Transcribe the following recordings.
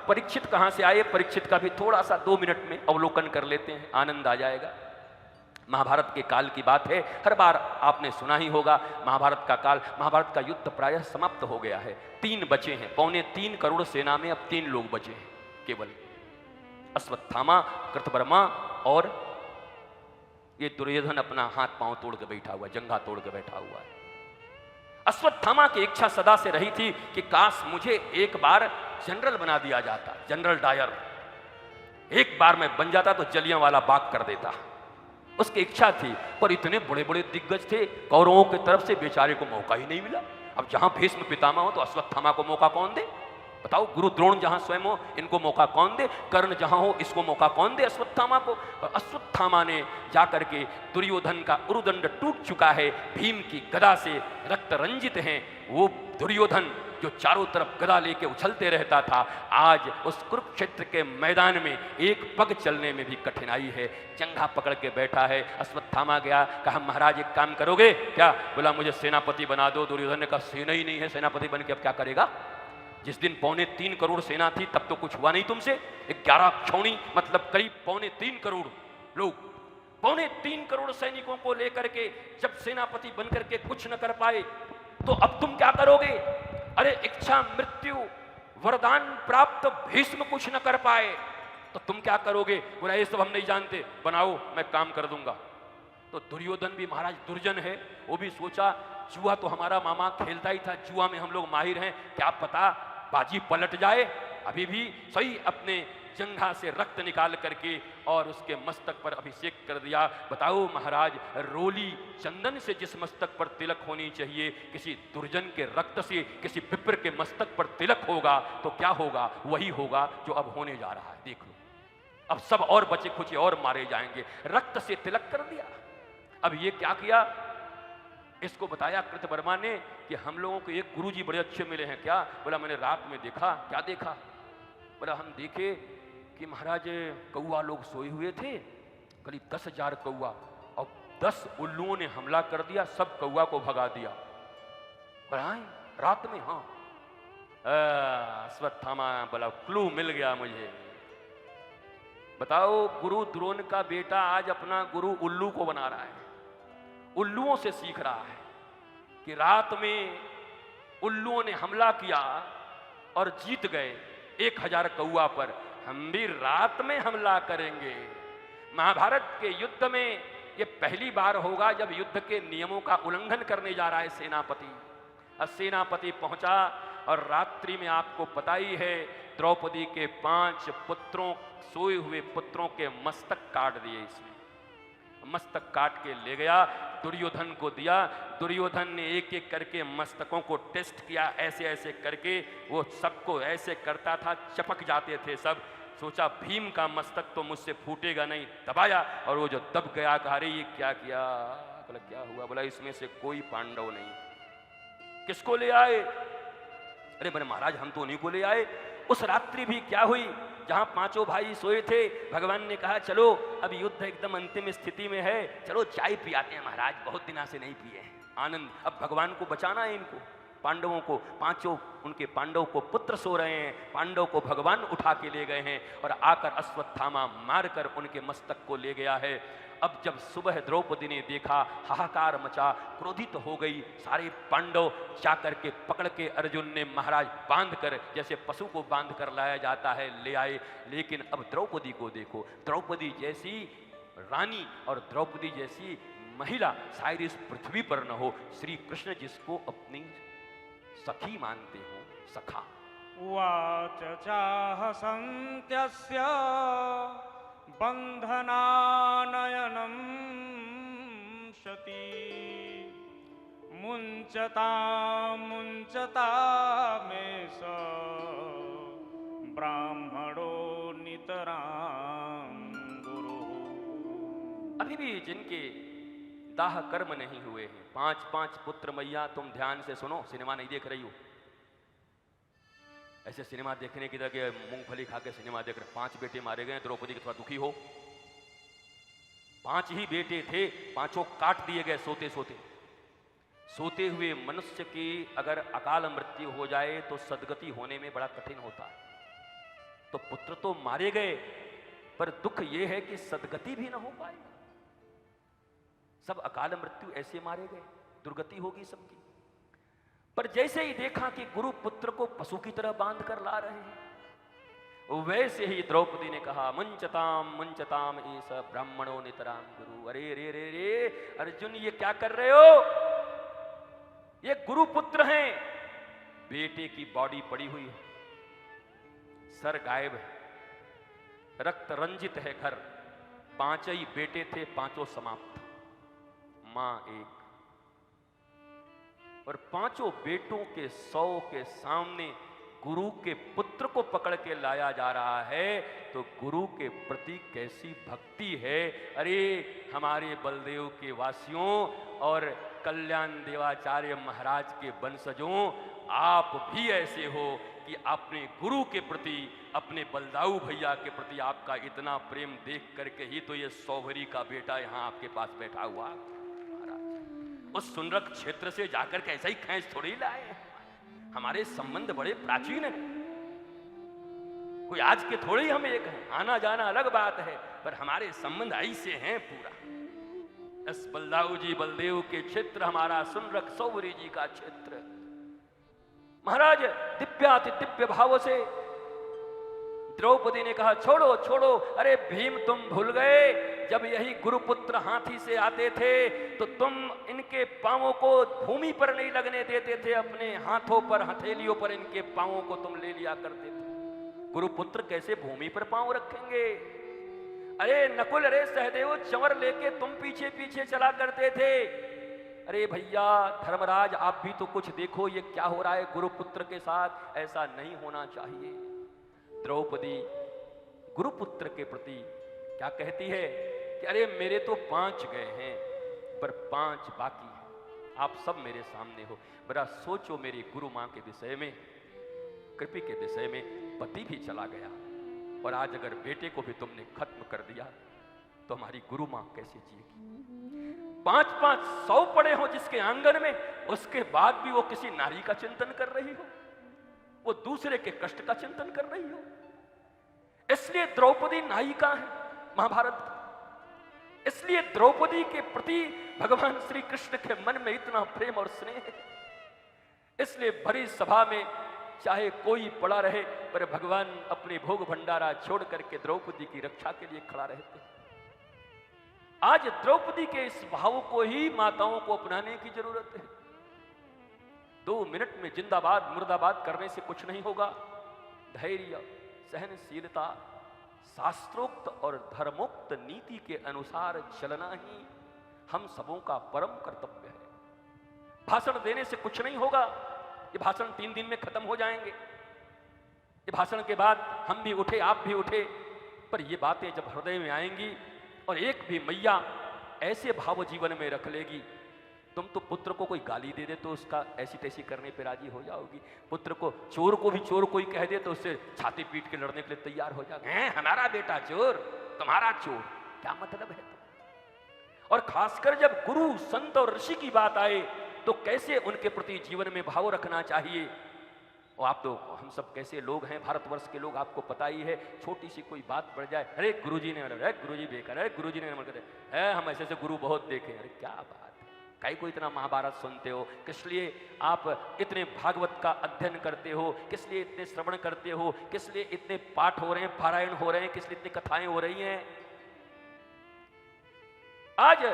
अब परीक्षित कहां से आए, परीक्षित का भी थोड़ा सा 2 मिनट में अवलोकन कर लेते हैं, आनंद आ जाएगा। महाभारत के काल की बात है, हर बार आपने सुना ही होगा महाभारत का काल। महाभारत का युद्ध प्रायः समाप्त हो गया है, 3 बचे हैं, 3.25 करोड़ सेना में अब 3 लोग बचे हैं केवल, अश्वत्थामा, कृतवर्मा और ये दुर्योधन अपना हाथ पांव तोड़ के बैठा हुआ, जंघा तोड़ के बैठा हुआ है। अश्वत्थामा की इच्छा सदा से रही थी कि काश मुझे एक बार जनरल बना दिया जाता, जनरल डायर, एक बार मैं बन जाता तो जलियांवाला बाग कर देता, उसकी इच्छा थी। पर इतने बड़े बड़े दिग्गज थे कौरवों की तरफ से, बेचारे को मौका ही नहीं मिला। अब जहां भीष्म पितामह हो तो अश्वत्थामा को मौका कौन दे, बताओ? गुरु द्रोण जहां स्वयं हो, इनको मौका कौन दे? कर्ण जहां हो, इसको मौका कौन दे अश्वत्थामा को? और अश्वत्थामा ने जाकर के, दुर्योधन का उरुदंड टूट चुका है, भीम की गदा से रक्त रंजित हैं वो दुर्योधन जो चारों तरफ गदा लेके उछलते रहता था, आज उस कुरुक्षेत्र के मैदान में एक पग चलने में भी कठिनाई है, जंघा पकड़ के बैठा है। अश्वत्थामा गया, कहा महाराज एक काम करोगे क्या? बोला मुझे सेनापति बना दो। दुर्योधन ने कहा सेना ही नहीं है, सेनापति बन के अब क्या करेगा? जिस दिन 3.25 करोड़ सेना थी तब तो कुछ हुआ नहीं तुमसे, 11 क्षौणी मतलब करीब 3.25 करोड़ लोग, 3.25 करोड़ सैनिकों को लेकर के जब सेनापति बनकर के कुछ न कर पाए तो अब तुम क्या करोगे? अरे इच्छा मृत्यु वरदान प्राप्त भीष्म कुछ न कर पाए तो तुम क्या करोगे? बोला ये सब हम नहीं जानते, बनाओ मैं काम कर दूंगा। तो दुर्योधन भी महाराज दुर्जन है, वो भी सोचा जुआ तो हमारा मामा खेलता ही था, जुआ में हम लोग माहिर हैं, क्या पता बाजी पलट जाए। अभी भी सही अपने जंघा से रक्त निकाल करके और उसके मस्तक पर अभिषेक कर दिया। बताओ महाराज, रोली चंदन से जिस मस्तक पर तिलक होनी चाहिए, किसी दुर्जन के रक्त से किसी पिपर के मस्तक पर तिलक होगा तो क्या होगा? वही होगा जो अब होने जा रहा है। देख लो, अब सब और बचे खुचे और मारे जाएंगे, रक्त से तिलक कर दिया। अब ये क्या किया? इसको बताया कृतवर्मा ने कि हम लोगों को एक गुरुजी बड़े अच्छे मिले हैं। क्या? बोला मैंने रात में देखा। क्या देखा? बोला हम देखे कि महाराज कौआ लोग सोए हुए थे, करीब 10,000 कौआ, और 10 उल्लुओं ने हमला कर दिया, सब कौआ को भगा दिया। बोला रात में? हाँ। अश्वत्थामा बोला क्लू मिल गया मुझे। बताओ, गुरु द्रोण का बेटा आज अपना गुरु उल्लू को बना रहा है, उल्लुओं से सीख रहा है कि रात में उल्लुओं ने हमला किया और जीत गए 1000 कौआ पर, हम भी रात में हमला करेंगे। महाभारत के युद्ध में यह पहली बार होगा जब युद्ध के नियमों का उल्लंघन करने जा रहा है सेनापति। अब सेनापति पहुंचा और रात्रि में आपको पता ही है द्रौपदी के 5 पुत्रों, सोए हुए पुत्रों के मस्तक काट दिए। इसमें मस्तक काट के ले गया, दुर्योधन को दिया। दुर्योधन ने एक एक करके मस्तकों को टेस्ट किया, ऐसे ऐसे करके वो सबको ऐसे करता था, चपक जाते थे सब। सोचा भीम का मस्तक तो मुझसे फूटेगा नहीं, दबाया और वो जो दब गया, कहा अरे ये क्या किया? बोला क्या हुआ? बोला इसमें से कोई पांडव नहीं। किसको ले आए? अरे बोले महाराज हम तो उन्हीं को ले आए। उस रात्रि भी क्या हुई, जहां 5 भाई सोए थे, भगवान ने कहा चलो अब युद्ध एकदम अंतिम स्थिति में है, चलो चाय पियाते हैं महाराज, बहुत दिनों से नहीं पिए। आनंद, अब भगवान को बचाना है इनको, पांडवों को। 5 उनके पांडव को पुत्र सो रहे हैं, पांडव को भगवान उठा के ले गए हैं और आकर अश्वत्थामा मारकर उनके मस्तक को ले गया है। अब जब सुबह द्रौपदी ने देखा, हाहाकार मचा, क्रोधित हो गई। सारे पांडव जाकर के पकड़ के अर्जुन ने महाराज बांध कर, जैसे पशु को बांध कर लाया जाता है, ले आए। लेकिन अब द्रौपदी को देखो, द्रौपदी जैसी रानी और द्रौपदी जैसी महिला शायद इस पृथ्वी पर न हो। श्री कृष्ण जिसको अपनी सखी मानते हो, सखा। उवाच चाहसन्त्यस्य बन्धनानयनं शती मुञ्चता मुञ्चता मे स ब्राह्मणो नितरां गुरुः। अभी भी जिनके दाह कर्म नहीं हुए हैं, 5 पुत्र मैया, तुम ध्यान से सुनो, सिनेमा नहीं देख रही हो। ऐसे सिनेमा देखने की तरह मूंगफली खा के सिनेमा देख रहे। 5 बेटे मारे गए, द्रौपदी के थोड़ा दुखी हो। 5 ही बेटे थे, 5 काट दिए गए सोते सोते। सोते हुए मनुष्य की अगर अकाल मृत्यु हो जाए तो सदगति होने में बड़ा कठिन होता है। तो पुत्र तो मारे गए, पर दुख यह है कि सदगति भी ना हो पाई। सब अकाल मृत्यु ऐसे मारे गए, दुर्गति होगी सबकी। पर जैसे ही देखा कि गुरु पुत्र को पशु की तरह बांध कर ला रहे हैं, वैसे ही द्रौपदी ने कहा, मुंचताम एस ब्राह्मणों नितराम गुरु। अरे रे रे रे अर्जुन, ये क्या कर रहे हो? ये गुरु पुत्र हैं, बेटे की बॉडी पड़ी हुई है, सर गायब है, रक्त रंजित है घर, 5 ही बेटे थे, 5 समाप्त, मां एक, और 5 बेटों के 100 के सामने गुरु के पुत्र को पकड़ के लाया जा रहा है, तो गुरु के प्रति कैसी भक्ति है। अरे हमारे बलदेव के वासियों और कल्याण देवाचार्य महाराज के वंशजों, आप भी ऐसे हो कि अपने गुरु के प्रति, अपने बलदाऊ भैया के प्रति आपका इतना प्रेम देख करके ही तो ये सौभरी का बेटा यहां आपके पास बैठा हुआ महाराज। उस सुनरक क्षेत्र से जाकर के ऐसा ही खैंच थोड़ी लाए। हमारे संबंध बड़े प्राचीन हैं, कोई आज के थोड़े ही हम एक हैं, आना जाना अलग बात है, पर हमारे संबंध ऐसे हैं पूरा। इस बलदाऊ जी बलदेव के क्षेत्र हमारा सुनरक सौभरी जी का क्षेत्र। महाराज दिव्याति दिव्य भाव से द्रौपदी ने कहा, छोड़ो छोड़ो, अरे भीम तुम भूल गए, जब यही गुरुपुत्र हाथी से आते थे तो तुम इनके पांवों को भूमि पर नहीं लगने देते थे, अपने हाथों पर, हथेलियों पर इनके पांवों को तुम ले लिया करते थे। गुरुपुत्र कैसे भूमि पर पांव रखेंगे? अरे नकुल, अरे सहदेव, चंवर लेके तुम पीछे पीछे चला करते थे। अरे भैया धर्मराज, आप भी तो कुछ देखो, ये क्या हो रहा है गुरुपुत्र के साथ, ऐसा नहीं होना चाहिए। द्रौपदी गुरुपुत्र के प्रति क्या कहती है कि अरे मेरे तो 5 गए हैं, पर 5 बाकी हैं, आप सब मेरे सामने हो। बड़ा सोचो मेरी गुरु मां के विषय में, कृपी के विषय में। पति भी चला गया और आज अगर बेटे को भी तुमने खत्म कर दिया तो हमारी गुरु मां कैसे जिएगी? 5-5 100 पड़े हो जिसके आंगन में, उसके बाद भी वो किसी नारी का चिंतन कर रही हो, वो दूसरे के कष्ट का चिंतन कर रही हो। इसलिए द्रौपदी नायिका है महाभारत की। इसलिए द्रौपदी के प्रति भगवान श्री कृष्ण के मन में इतना प्रेम और स्नेह है। इसलिए भरी सभा में चाहे कोई पड़ा रहे, पर भगवान अपने भोग भंडारा छोड़ करके द्रौपदी की रक्षा के लिए खड़ा रहते। आज द्रौपदी के इस भाव को ही माताओं को अपनाने की जरूरत है। 2 मिनट में जिंदाबाद मुर्दाबाद करने से कुछ नहीं होगा। धैर्य, सहनशीलता, शास्त्रोक्त और धर्मोक्त नीति के अनुसार चलना ही हम सबों का परम कर्तव्य है। भाषण देने से कुछ नहीं होगा, ये भाषण 3 दिन में खत्म हो जाएंगे। ये भाषण के बाद हम भी उठे, आप भी उठे, पर ये बातें जब हृदय में आएंगी और एक भी मैया ऐसे भाव जीवन में रख लेगी, तुम तो पुत्र को कोई गाली दे दे तो उसका ऐसी तैसी करने पे राजी हो जाओगी। पुत्र को, चोर को भी चोर कोई कह दे तो उससे छाती पीट के लड़ने के लिए तैयार हो जाओगे। हैं हमारा बेटा चोर, तुम्हारा चोर, क्या मतलब है? और खासकर जब गुरु, संत और ऋषि की बात आए तो कैसे उनके प्रति जीवन में भाव रखना चाहिए। और आप तो, हम सब कैसे लोग हैं, भारतवर्ष के लोग, आपको पता ही है। छोटी सी कोई बात बढ़ जाए, अरे गुरुजी ने, अरे गुरुजी बेकार, अरे गुरुजी ने है, हम ऐसे गुरु बहुत देखे। अरे क्या बात है, काहे को इतना महाभारत सुनते हो? किस लिए आप इतने भागवत का अध्ययन करते हो? किस लिए इतने श्रवण करते हो? किस लिए इतने पाठ हो रहे हैं, पारायण हो रहे हैं? किस लिए इतनी कथाएं हो रही हैं? आज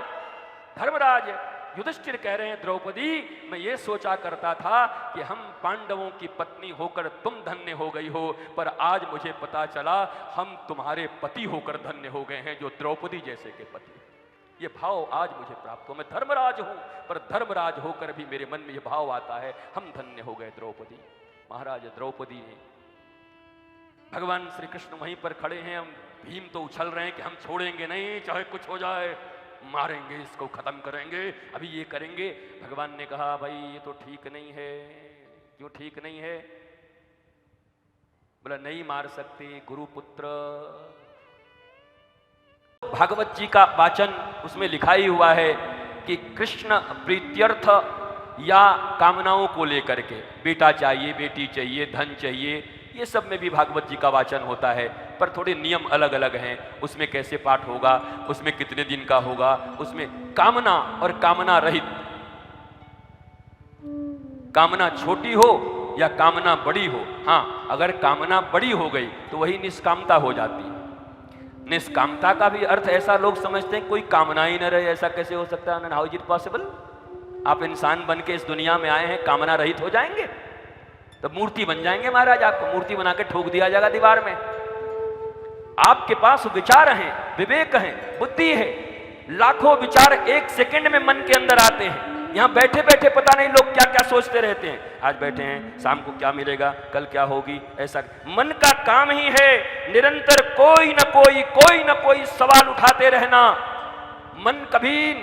धर्मराज युधिष्ठिर कह रहे हैं, द्रौपदी, मैं ये सोचा करता था कि हम पांडवों की पत्नी होकर तुम धन्य हो गई हो, पर आज मुझे पता चला हम तुम्हारे पति होकर धन्य हो गए हैं, जो द्रौपदी जैसे के पति। ये भाव आज मुझे प्राप्त हो। मैं धर्मराज हूं, पर धर्मराज होकर भी मेरे मन में ये भाव आता है, हम धन्य हो गए द्रौपदी। महाराज द्रौपदी ने, भगवान श्री कृष्ण वहीं पर खड़े हैं, हम भीम तो उछल रहे हैं कि हम छोड़ेंगे नहीं, चाहे कुछ हो जाए, मारेंगे, इसको खत्म करेंगे, अभी ये करेंगे। भगवान ने कहा, भाई ये तो ठीक नहीं है। क्यों ठीक नहीं है? बोला नहीं मार सकते, गुरुपुत्र। भागवत जी का वाचन, उसमें लिखा ही हुआ है कि कृष्ण प्रीत्यर्थ या कामनाओं को लेकर के, बेटा चाहिए, बेटी चाहिए, धन चाहिए, ये सब में भी भागवत जी का वाचन होता है, पर थोड़े नियम अलग अलग हैं। उसमें कैसे पाठ होगा, उसमें कितने दिन का होगा, उसमें कामना और कामना रहित, कामना छोटी हो या कामना बड़ी हो। हाँ, अगर कामना बड़ी हो गई तो वही निष्कामता हो जाती है। निष्कामता का भी अर्थ ऐसा लोग समझते हैं कोई कामना ही न रहे, ऐसा कैसे हो सकता है? How is it possible? आप इंसान बन के इस दुनिया में आए हैं, कामना रहित हो जाएंगे तो मूर्ति बन जाएंगे महाराज। आपको मूर्ति बना के ठोक दिया जाएगा दीवार में। आपके पास विचार हैं, विवेक है, बुद्धि है, लाखों विचार एक सेकंड में मन के अंदर आते हैं। यहां बैठे बैठे पता नहीं लोग क्या क्या सोचते रहते हैं। आज बैठे हैं, शाम को क्या मिलेगा, कल क्या होगी, ऐसा। मन का काम ही है निरंतर कोई न कोई सवाल उठाते रहना। मन कभी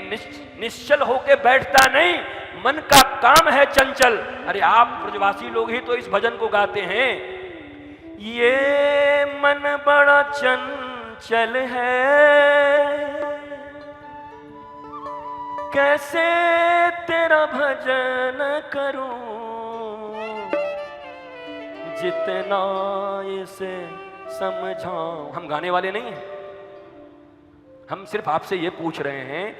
निश्चल होके बैठता नहीं, मन का काम है चंचल। अरे आप ब्रजवासी लोग ही तो इस भजन को गाते हैं, ये मन बड़ा चंचल है, कैसे तेरा भजन करूं, जितना इसे समझाऊं। हम गाने वाले नहीं हैं, हम सिर्फ आपसे ये पूछ रहे हैं